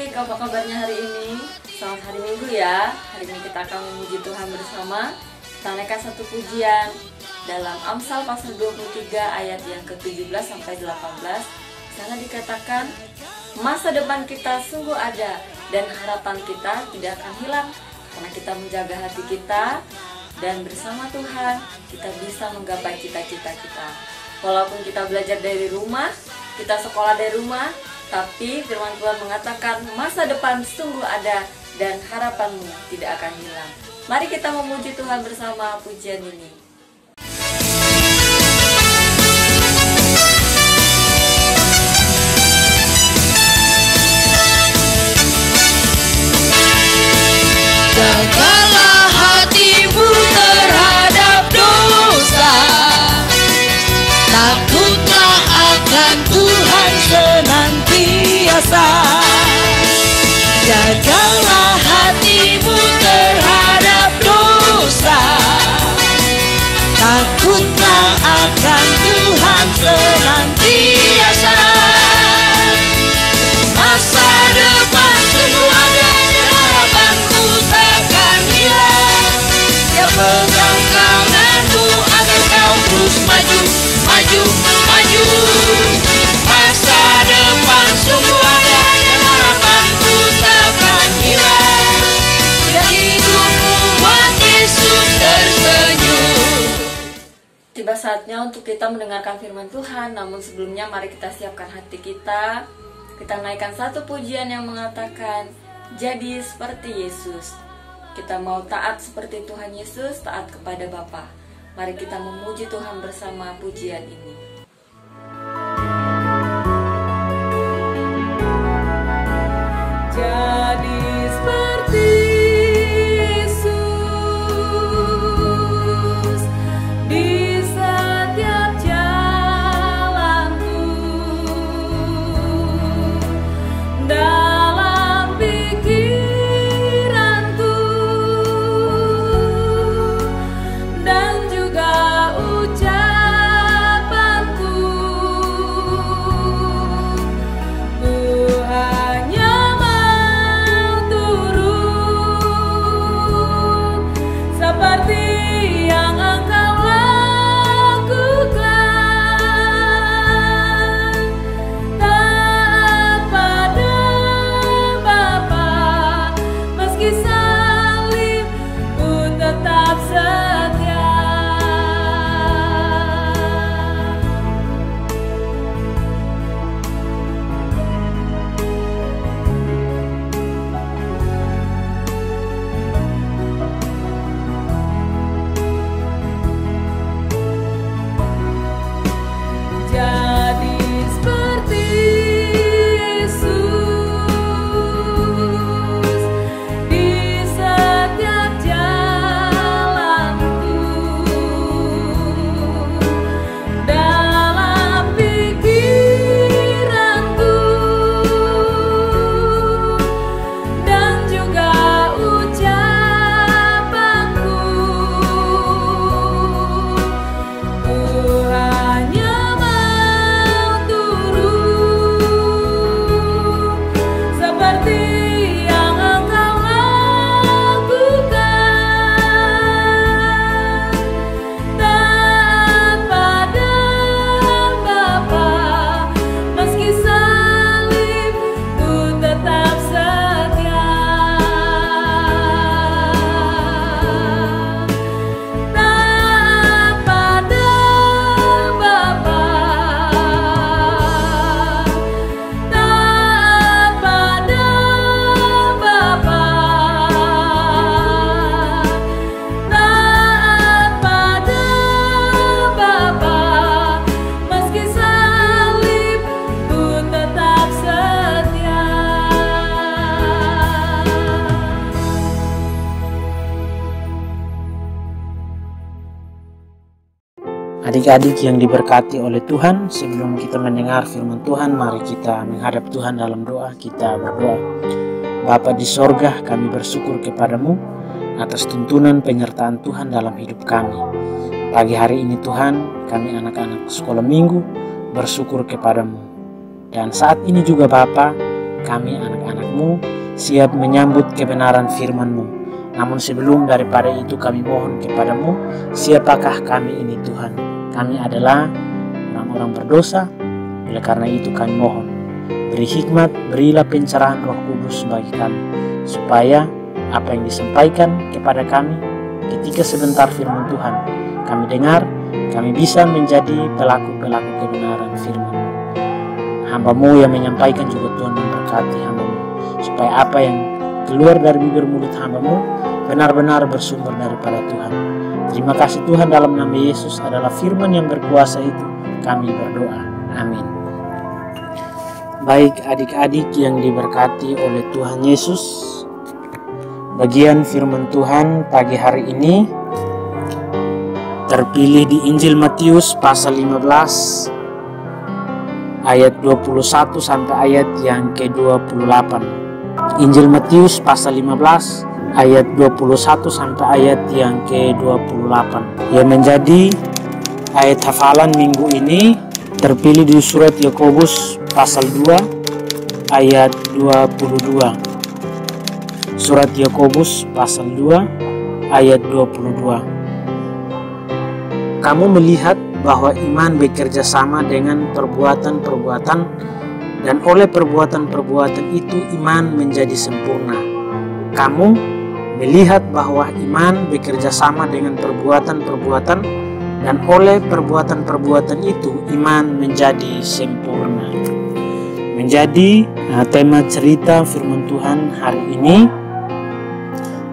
adik-adik, apa kabarnya hari ini? Selamat hari Minggu ya. Hari ini kita akan memuji Tuhan bersama. Kita naikkan satu pujian dalam Amsal pasal 23 ayat yang ke-17 sampai 18. Di sana dikatakan, masa depan kita sungguh ada dan harapan kita tidak akan hilang karena kita menjaga hati kita, dan bersama Tuhan kita bisa menggapai cita-cita kita. Walaupun kita belajar dari rumah, kita sekolah dari rumah, tapi firman Tuhan mengatakan masa depan sungguh ada dan harapanmu tidak akan hilang. Mari kita memuji Tuhan bersama pujian ini. Jagalah hatimu terhadap dosa, takutlah akan Tuhan senantiasa. Jagalah hatimu terhadap dosa, takutlah akan Tuhan senantiasa. Masa depan sungguh ada dan harapanmu takkan hilang. Dia pegang tanganmu agar kau terus maju, maju, maju. Masa depan sungguh ada dan harapanmu takkan hilang. Bila hidupmu buat Yesus tersenyum. Tiba saatnya untuk kita mendengarkan firman Tuhan. Namun sebelumnya mari kita siapkan hati kita. Kita naikkan satu pujian yang mengatakan, jadi seperti Yesus. Kita mau taat seperti Tuhan Yesus, taat kepada Bapa. Mari kita memuji Tuhan bersama pujian ini. Jadi seperti Yesus di setiap jalanku, dalam pikiranku dan juga ucapanku. Ku hanya mau turut seperti yang Engkau lakukan. Taat pada Bapa, meski salib ku tetap setia. Jadi seperti Yesus di setiap jalanku, dalam pikiranku dan juga ucapanku. Ku hanya mau turut seperti yang Engkau lakukan. Taat pada Bapa, meski salib ku tetap setia. Taat pada Bapa, taat pada Bapa, taat pada Bapa, meski salib ku tetap setia. Adik-adik yang diberkati oleh Tuhan, sebelum kita mendengar firman Tuhan, mari kita menghadap Tuhan dalam doa. Kita berdoa. Bapa di sorga, kami bersyukur kepadamu atas tuntunan penyertaan Tuhan dalam hidup kami. Pagi hari ini Tuhan, kami anak-anak sekolah minggu bersyukur kepadamu. Dan saat ini juga Bapa, kami anak-anak-Mu siap menyambut kebenaran firman-Mu. Namun sebelum daripada itu kami mohon kepadamu, siapakah kami ini Tuhan? Kami adalah orang-orang berdosa. Oleh karena itu kami mohon, beri hikmat, berilah pencerahan Roh Kudus bagi kami, supaya apa yang disampaikan kepada kami ketika sebentar firman Tuhan kami dengar, kami bisa menjadi pelaku-pelaku kebenaran firman. Hamba-Mu yang menyampaikan juga Tuhan memberkati hamba-Mu, supaya apa yang keluar dari bibir mulut hamba-Mu benar-benar bersumber daripada Tuhan. Terima kasih Tuhan, dalam nama Yesus adalah firman yang berkuasa itu kami berdoa. Amin. Baik adik-adik yang diberkati oleh Tuhan Yesus, bagian firman Tuhan pagi hari ini terpilih di Injil Matius pasal 15 ayat 21 sampai ayat yang ke-28. Injil Matius pasal 15 ayat 21 sampai ayat yang ke-28 yang menjadi ayat hafalan minggu ini terpilih di surat Yakobus pasal 2 ayat 22. Surat Yakobus pasal 2 ayat 22. Kamu melihat bahwa iman bekerja sama dengan perbuatan-perbuatan, dan oleh perbuatan-perbuatan itu iman menjadi sempurna. Kamu melihat bahwa iman bekerja sama dengan perbuatan-perbuatan, dan oleh perbuatan-perbuatan itu iman menjadi sempurna. Menjadi tema cerita firman Tuhan hari ini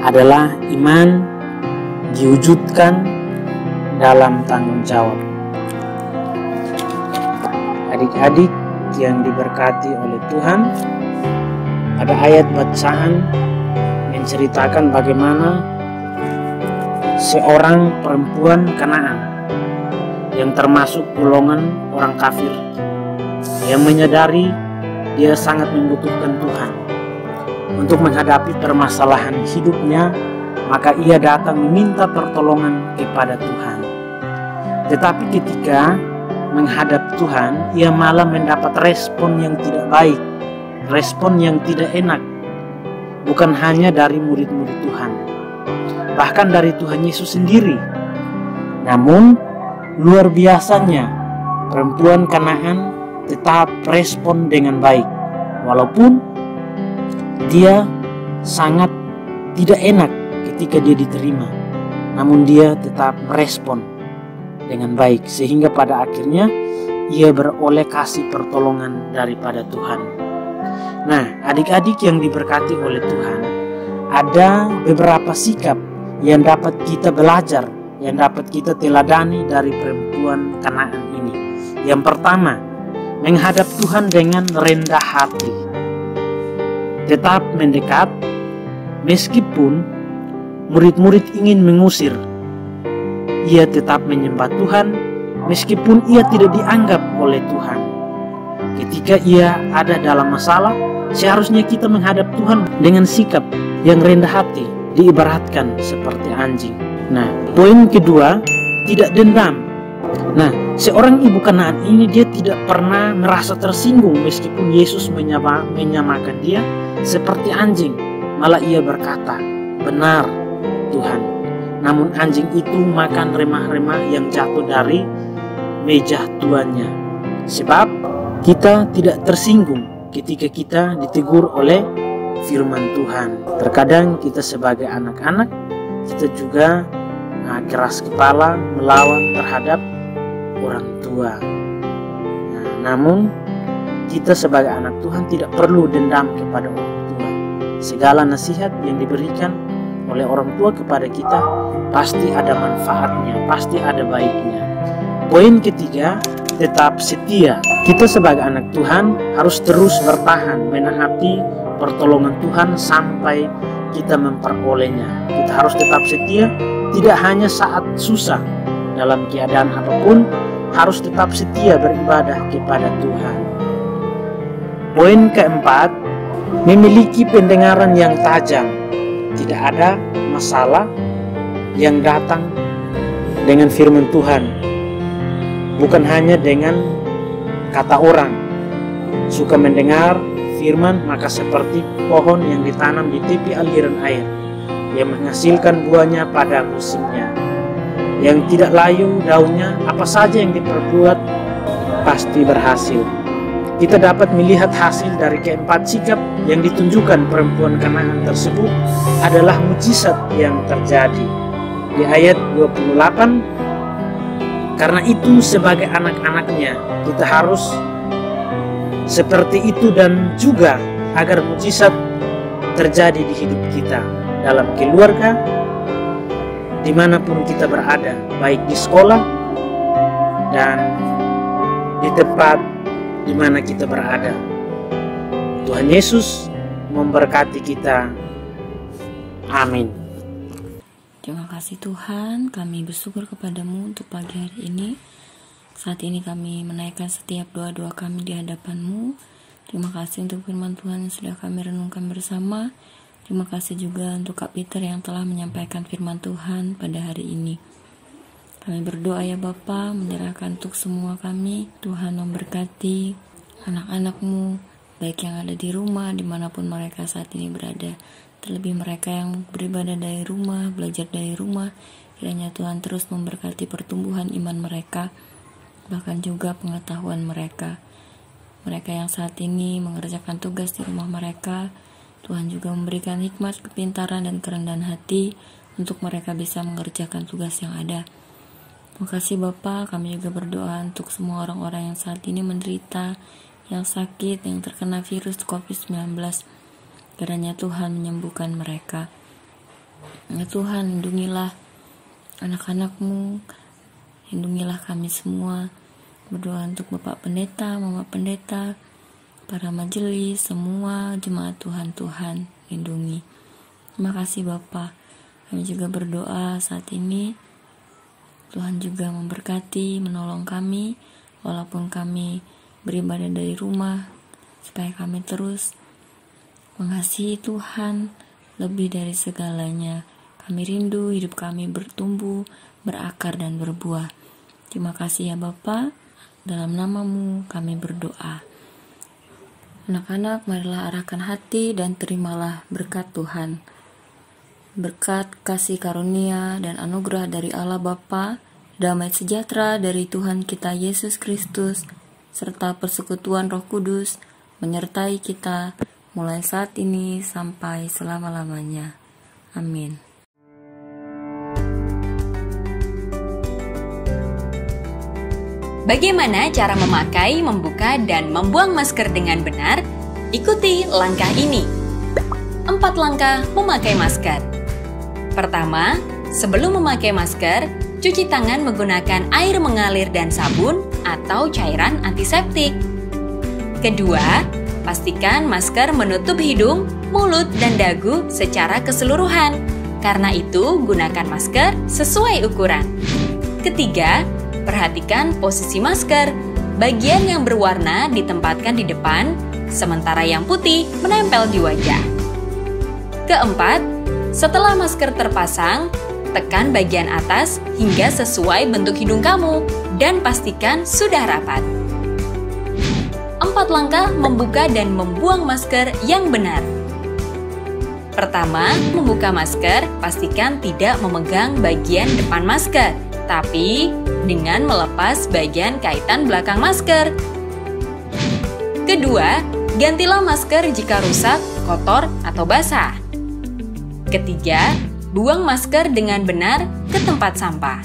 adalah iman diwujudkan dalam tanggung jawab. Adik-adik yang diberkati oleh Tuhan, ada ayat bacaan menceritakan bagaimana seorang perempuan Kanaan yang termasuk golongan orang kafir yang menyadari dia sangat membutuhkan Tuhan untuk menghadapi permasalahan hidupnya, maka ia datang meminta pertolongan kepada Tuhan. Tetapi ketika menghadap Tuhan, ia malah mendapat respon yang tidak baik, respon yang tidak enak, bukan hanya dari murid-murid Tuhan, bahkan dari Tuhan Yesus sendiri. Namun luar biasanya perempuan Kanaan tetap respon dengan baik, walaupun dia sangat tidak enak ketika dia diterima, namun dia tetap merespon dengan baik, sehingga pada akhirnya ia beroleh kasih pertolongan daripada Tuhan. Nah, adik-adik yang diberkati oleh Tuhan, ada beberapa sikap yang dapat kita belajar, yang dapat kita teladani dari perempuan Kanaan ini. Yang pertama, menghadap Tuhan dengan rendah hati, tetap mendekat meskipun murid-murid ingin mengusir. Ia tetap menyembah Tuhan meskipun ia tidak dianggap oleh Tuhan. Ketika ia ada dalam masalah, seharusnya kita menghadap Tuhan dengan sikap yang rendah hati, diibaratkan seperti anjing. Nah, poin kedua, tidak dendam. Nah, seorang ibu Kanaan ini dia tidak pernah merasa tersinggung meskipun Yesus menyamakan dia seperti anjing. Malah ia berkata, "Benar Tuhan." Namun anjing itu makan remah-remah yang jatuh dari meja tuannya. Sebab kita tidak tersinggung ketika kita ditegur oleh firman Tuhan. Terkadang kita sebagai anak-anak, kita juga keras kepala melawan terhadap orang tua. Namun kita sebagai anak Tuhan tidak perlu dendam kepada orang tua. Segala nasihat yang diberikan oleh orang tua kepada kita pasti ada manfaatnya, pasti ada baiknya. Poin ketiga, tetap setia. Kita sebagai anak Tuhan harus terus bertahan menaati pertolongan Tuhan sampai kita memperolehnya. Kita harus tetap setia, tidak hanya saat susah, dalam keadaan apapun harus tetap setia beribadah kepada Tuhan. Poin keempat, memiliki pendengaran yang tajam. Tidak ada masalah yang datang dengan firman Tuhan, bukan hanya dengan kata orang. Suka mendengar firman, maka seperti pohon yang ditanam di tepi aliran air, yang menghasilkan buahnya pada musimnya, yang tidak layu daunnya, apa saja yang diperbuat pasti berhasil. Kita dapat melihat hasil dari keempat sikap yang ditunjukkan perempuan Kanaan tersebut adalah mujizat yang terjadi. Di ayat 28, karena itu sebagai anak-anaknya kita harus seperti itu, dan juga agar mujizat terjadi di hidup kita, dalam keluarga, dimanapun kita berada, baik di sekolah dan di tempat di mana kita berada. Tuhan Yesus memberkati kita. Amin. Terima kasih Tuhan, kami bersyukur kepadamu untuk pagi hari ini. Saat ini kami menaikkan setiap doa-doa kami di hadapan-Mu. Terima kasih untuk firman Tuhan yang sudah kami renungkan bersama. Terima kasih juga untuk Kak Peter yang telah menyampaikan firman Tuhan pada hari ini. Kami berdoa ya Bapa, menyerahkan untuk semua kami. Tuhan memberkati anak-anak-Mu, baik yang ada di rumah, dimanapun mereka saat ini berada. Terlebih mereka yang beribadah dari rumah, belajar dari rumah. Kiranya Tuhan terus memberkati pertumbuhan iman mereka, bahkan juga pengetahuan mereka. Mereka yang saat ini mengerjakan tugas di rumah mereka, Tuhan juga memberikan hikmat, kepintaran, dan kerendahan hati untuk mereka bisa mengerjakan tugas yang ada. Terima kasih Bapa, kami juga berdoa untuk semua orang-orang yang saat ini menderita, yang sakit, yang terkena virus COVID-19. Kiranya Tuhan menyembuhkan mereka. Ya Tuhan, lindungilah anak-anak-Mu, lindungilah kami semua. Berdoa untuk Bapak Pendeta, Mama Pendeta, para majelis, semua jemaat Tuhan, lindungi. Terima kasih Bapa. Kami juga berdoa saat ini, Tuhan juga memberkati, menolong kami, walaupun kami beribadah dari rumah, supaya kami terus mengasihi Tuhan lebih dari segalanya. Kami rindu hidup kami bertumbuh, berakar, dan berbuah. Terima kasih ya Bapa, dalam nama-Mu kami berdoa. Anak-anak, marilah arahkan hati dan terimalah berkat Tuhan. Berkat, kasih karunia, dan anugerah dari Allah Bapa, damai sejahtera dari Tuhan kita Yesus Kristus, serta persekutuan Roh Kudus menyertai kita mulai saat ini sampai selama-lamanya. Amin. Bagaimana cara memakai, membuka, dan membuang masker dengan benar? Ikuti langkah ini. 4 langkah memakai masker. Pertama, sebelum memakai masker, cuci tangan menggunakan air mengalir dan sabun atau cairan antiseptik. Kedua, pastikan masker menutup hidung, mulut, dan dagu secara keseluruhan. Karena itu, gunakan masker sesuai ukuran. Ketiga, perhatikan posisi masker. Bagian yang berwarna ditempatkan di depan, sementara yang putih menempel di wajah. Keempat, setelah masker terpasang, tekan bagian atas hingga sesuai bentuk hidung kamu dan pastikan sudah rapat. 4 langkah membuka dan membuang masker yang benar. Pertama, membuka masker, pastikan tidak memegang bagian depan masker, tapi dengan melepas bagian kaitan belakang masker. Kedua, gantilah masker jika rusak, kotor, atau basah. Ketiga, buang masker dengan benar ke tempat sampah.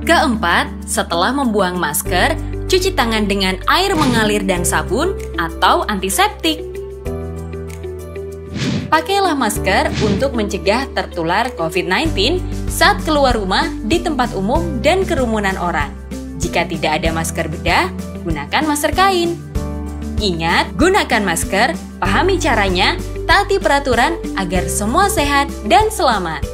Keempat, setelah membuang masker, cuci tangan dengan air mengalir dan sabun atau antiseptik. Pakailah masker untuk mencegah tertular COVID-19 saat keluar rumah di tempat umum dan kerumunan orang. Jika tidak ada masker bedah, gunakan masker kain. Ingat, gunakan masker, pahami caranya, taati peraturan agar semua sehat dan selamat.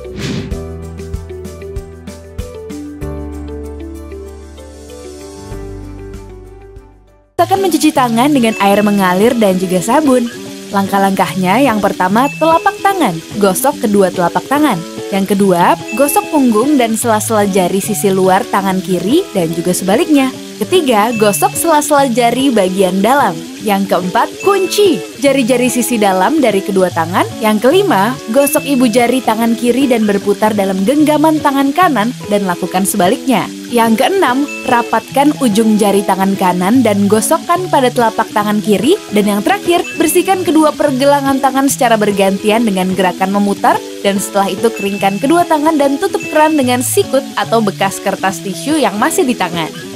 Akan mencuci tangan dengan air mengalir dan juga sabun. Langkah-langkahnya yang pertama, telapak tangan, gosok kedua telapak tangan. Yang kedua, gosok punggung dan sela-sela jari sisi luar tangan kiri dan juga sebaliknya. Ketiga, gosok sela-sela jari bagian dalam. Yang keempat, kunci jari-jari sisi dalam dari kedua tangan. Yang kelima, gosok ibu jari tangan kiri dan berputar dalam genggaman tangan kanan dan lakukan sebaliknya. Yang keenam, rapatkan ujung jari tangan kanan dan gosokkan pada telapak tangan kiri. Dan yang terakhir, bersihkan kedua pergelangan tangan secara bergantian dengan gerakan memutar. Dan setelah itu keringkan kedua tangan dan tutup keran dengan sikut atau bekas kertas tisu yang masih di tangan.